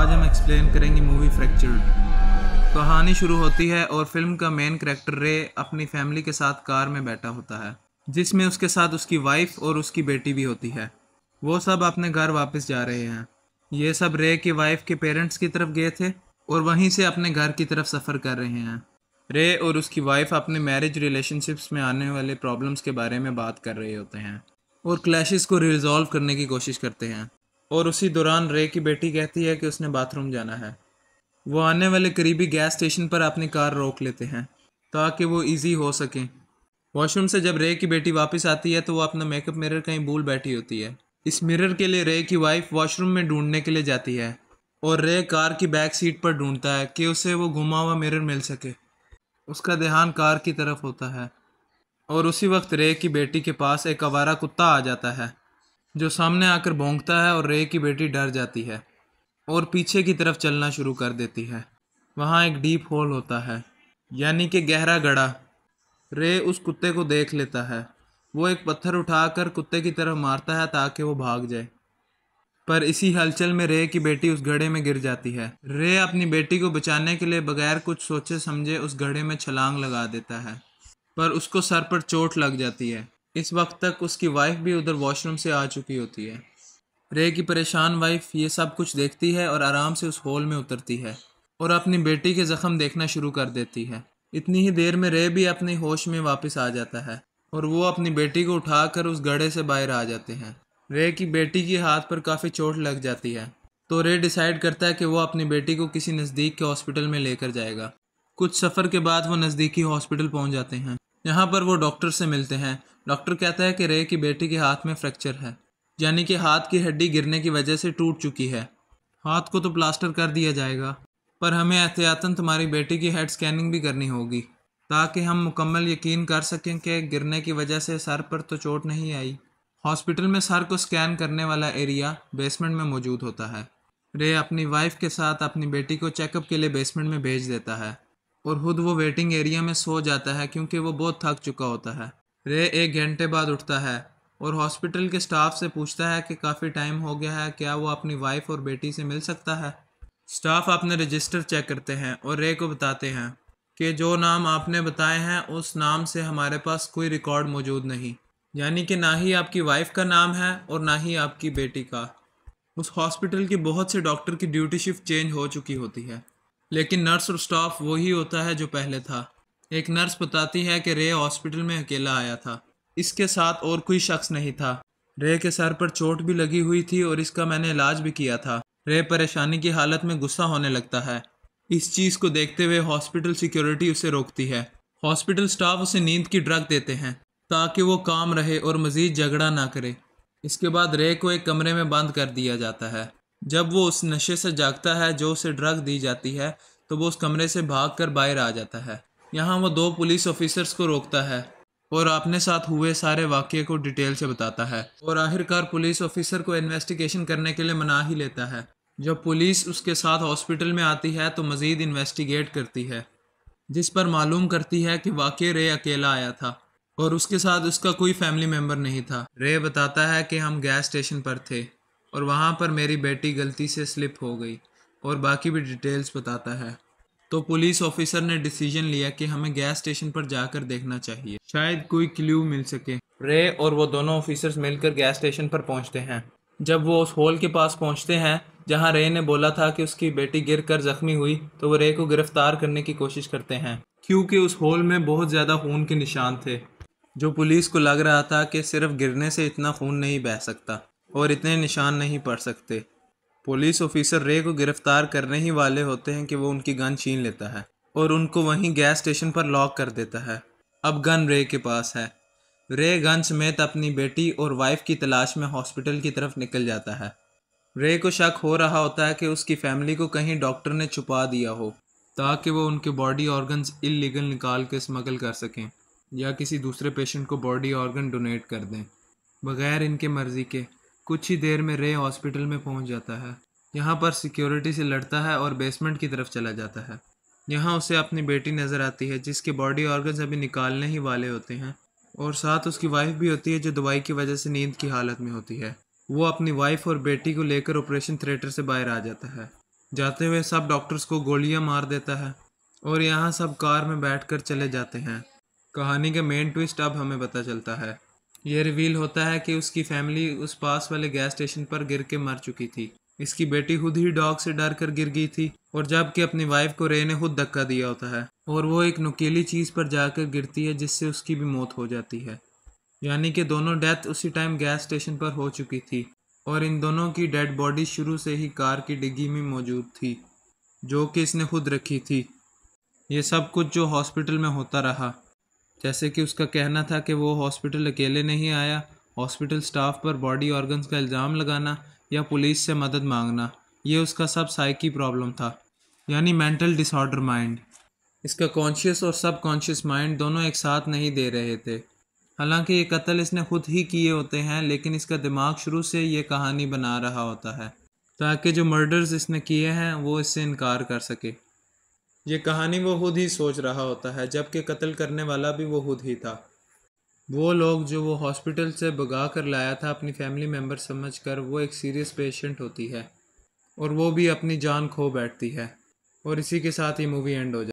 आज हम एक्सप्लेन करेंगे मूवी फ्रैक्चर्ड। कहानी शुरू होती है और फिल्म का मेन कैरेक्टर रे अपनी फैमिली के साथ कार में बैठा होता है, जिसमें उसके साथ उसकी वाइफ और उसकी बेटी भी होती है। वो सब अपने घर वापस जा रहे हैं। ये सब रे की वाइफ के पेरेंट्स की तरफ गए थे और वहीं से अपने घर की तरफ सफ़र कर रहे हैं। रे और उसकी वाइफ अपने मैरिज रिलेशनशिप्स में आने वाले प्रॉब्लम्स के बारे में बात कर रहे होते हैं और क्लैशेस को रिजॉल्व करने की कोशिश करते हैं। और उसी दौरान रे की बेटी कहती है कि उसने बाथरूम जाना है। वो आने वाले करीबी गैस स्टेशन पर अपनी कार रोक लेते हैं ताकि वो इजी हो सके। वॉशरूम से जब रे की बेटी वापस आती है तो वो अपना मेकअप मिरर कहीं भूल बैठी होती है। इस मिरर के लिए रे की वाइफ वॉशरूम में ढूंढने के लिए जाती है और रे कार की बैक सीट पर ढूंढता है कि उसे वो घुमा हुआ मिरर मिल सके। उसका ध्यान कार की तरफ होता है और उसी वक्त रे की बेटी के पास एक आवारा कुत्ता आ जाता है जो सामने आकर भौंकता है और रे की बेटी डर जाती है और पीछे की तरफ चलना शुरू कर देती है। वहाँ एक डीप होल होता है, यानी कि गहरा गड्ढा। रे उस कुत्ते को देख लेता है। वो एक पत्थर उठाकर कुत्ते की तरफ मारता है ताकि वो भाग जाए, पर इसी हलचल में रे की बेटी उस गड्ढे में गिर जाती है। रे अपनी बेटी को बचाने के लिए बगैर कुछ सोचे समझे उस गड्ढे में छलांग लगा देता है, पर उसको सर पर चोट लग जाती है। इस वक्त तक उसकी वाइफ भी उधर वॉशरूम से आ चुकी होती है। रे की परेशान वाइफ ये सब कुछ देखती है और आराम से उस होल में उतरती है और अपनी बेटी के जख्म देखना शुरू कर देती है। इतनी ही देर में रे भी अपने होश में वापस आ जाता है और वो अपनी बेटी को उठाकर उस गड्ढे से बाहर आ जाते हैं। रे की बेटी के हाथ पर काफ़ी चोट लग जाती है तो रे डिसाइड करता है कि वो अपनी बेटी को किसी नज़दीक के हॉस्पिटल में लेकर जाएगा। कुछ सफ़र के बाद वो नज़दीकी हॉस्पिटल पहुंच जाते हैं। यहाँ पर वो डॉक्टर से मिलते हैं। डॉक्टर कहता है कि रे की बेटी के हाथ में फ्रैक्चर है, यानी कि हाथ की हड्डी गिरने की वजह से टूट चुकी है। हाथ को तो प्लास्टर कर दिया जाएगा, पर हमें एहतियातन तुम्हारी बेटी की हेड स्कैनिंग भी करनी होगी ताकि हम मुकम्मल यकीन कर सकें कि गिरने की वजह से सर पर तो चोट नहीं आई। हॉस्पिटल में सर को स्कैन करने वाला एरिया बेसमेंट में मौजूद होता है। रे अपनी वाइफ के साथ अपनी बेटी को चेकअप के लिए बेसमेंट में भेज देता है और खुद वो वेटिंग एरिया में सो जाता है क्योंकि वो बहुत थक चुका होता है। रे 1 घंटे बाद उठता है और हॉस्पिटल के स्टाफ से पूछता है कि काफ़ी टाइम हो गया है, क्या वो अपनी वाइफ और बेटी से मिल सकता है। स्टाफ अपने रजिस्टर चेक करते हैं और रे को बताते हैं कि जो नाम आपने बताए हैं उस नाम से हमारे पास कोई रिकॉर्ड मौजूद नहीं, यानी कि ना ही आपकी वाइफ का नाम है और ना ही आपकी बेटी का। उस हॉस्पिटल के बहुत से डॉक्टर की ड्यूटी शिफ्ट चेंज हो चुकी होती है, लेकिन नर्स और स्टाफ वही होता है जो पहले था। एक नर्स बताती है कि रे हॉस्पिटल में अकेला आया था, इसके साथ और कोई शख्स नहीं था। रे के सर पर चोट भी लगी हुई थी और इसका मैंने इलाज भी किया था। रे परेशानी की हालत में गुस्सा होने लगता है। इस चीज़ को देखते हुए हॉस्पिटल सिक्योरिटी उसे रोकती है। हॉस्पिटल स्टाफ उसे नींद की ड्रग देते हैं ताकि वो काम रहे और मज़ीद झगड़ा ना करे। इसके बाद रे को एक कमरे में बंद कर दिया जाता है। जब वो उस नशे से जागता है जो उसे ड्रग दी जाती है तो वो उस कमरे से भागकर बाहर आ जाता है। यहाँ वो 2 पुलिस ऑफिसर्स को रोकता है और अपने साथ हुए सारे वाक़ये को डिटेल से बताता है और आखिरकार पुलिस ऑफिसर को इन्वेस्टिगेशन करने के लिए मना ही लेता है। जब पुलिस उसके साथ हॉस्पिटल में आती है तो मज़ीद इन्वेस्टिगेट करती है, जिस पर मालूम करती है कि वाकई रे अकेला आया था और उसके साथ उसका कोई फैमिली मेम्बर नहीं था। रे बताता है कि हम गैस स्टेशन पर थे और वहाँ पर मेरी बेटी गलती से स्लिप हो गई और बाकी भी डिटेल्स बताता है। तो पुलिस ऑफिसर ने डिसीजन लिया कि हमें गैस स्टेशन पर जाकर देखना चाहिए, शायद कोई क्लू मिल सके। रे और वो दोनों ऑफिसर्स मिलकर गैस स्टेशन पर पहुंचते हैं। जब वो उस होल के पास पहुंचते हैं जहां रे ने बोला था कि उसकी बेटी गिरकर जख्मी हुई, तो वो रे को गिरफ्तार करने की कोशिश करते हैं क्योंकि उस होल में बहुत ज़्यादा खून के निशान थे, जो पुलिस को लग रहा था कि सिर्फ गिरने से इतना खून नहीं बह सकता और इतने निशान नहीं पड़ सकते। पुलिस ऑफिसर रे को गिरफ्तार करने ही वाले होते हैं कि वो उनकी गन छीन लेता है और उनको वहीं गैस स्टेशन पर लॉक कर देता है। अब गन रे के पास है। रे गन समेत अपनी बेटी और वाइफ की तलाश में हॉस्पिटल की तरफ निकल जाता है। रे को शक हो रहा होता है कि उसकी फैमिली को कहीं डॉक्टर ने छुपा दिया हो ताकि वो उनके बॉडी ऑर्गन्स इलीगल निकाल के स्मगल कर सकें या किसी दूसरे पेशेंट को बॉडी ऑर्गन डोनेट कर दें बगैर इनके मर्जी के। कुछ ही देर में रे हॉस्पिटल में पहुंच जाता है। यहाँ पर सिक्योरिटी से लड़ता है और बेसमेंट की तरफ चला जाता है। यहाँ उसे अपनी बेटी नज़र आती है जिसके बॉडी ऑर्गन्स अभी निकालने ही वाले होते हैं और साथ उसकी वाइफ भी होती है जो दवाई की वजह से नींद की हालत में होती है। वो अपनी वाइफ और बेटी को लेकर ऑपरेशन थिएटर से बाहर आ जाता है। जाते हुए सब डॉक्टर्स को गोलियां मार देता है और यहाँ सब कार में बैठकर चले जाते हैं। कहानी का मेन ट्विस्ट अब हमें पता चलता है। ये रिवील होता है कि उसकी फैमिली उस पास वाले गैस स्टेशन पर गिर के मर चुकी थी। इसकी बेटी खुद ही डॉग से डर कर गिर गई थी और जबकि अपनी वाइफ को रे ने खुद धक्का दिया होता है और वो एक नुकीली चीज़ पर जाकर गिरती है जिससे उसकी भी मौत हो जाती है। यानी कि दोनों डेथ उसी टाइम गैस स्टेशन पर हो चुकी थी और इन दोनों की डेड बॉडी शुरू से ही कार की डिग्गी में मौजूद थी जो कि इसने खुद रखी थी। ये सब कुछ जो हॉस्पिटल में होता रहा, जैसे कि उसका कहना था कि वो हॉस्पिटल अकेले नहीं आया, हॉस्पिटल स्टाफ पर बॉडी ऑर्गन्स का इल्ज़ाम लगाना या पुलिस से मदद मांगना, ये उसका सब साइकी प्रॉब्लम था, यानी मेंटल डिसऑर्डर माइंड। इसका कॉन्शियस और सब कॉन्शियस माइंड दोनों एक साथ नहीं दे रहे थे। हालांकि ये कत्ल इसने खुद ही किए होते हैं, लेकिन इसका दिमाग शुरू से ये कहानी बना रहा होता है ताकि जो मर्डर्स इसने किए हैं वो इससे इनकार कर सके। ये कहानी वो खुद ही सोच रहा होता है, जबकि कत्ल करने वाला भी वो खुद ही था। वो लोग जो वो हॉस्पिटल से भगा कर लाया था अपनी फैमिली मेम्बर समझकर, वो एक सीरियस पेशेंट होती है और वो भी अपनी जान खो बैठती है। और इसी के साथ ये मूवी एंड हो जाती है।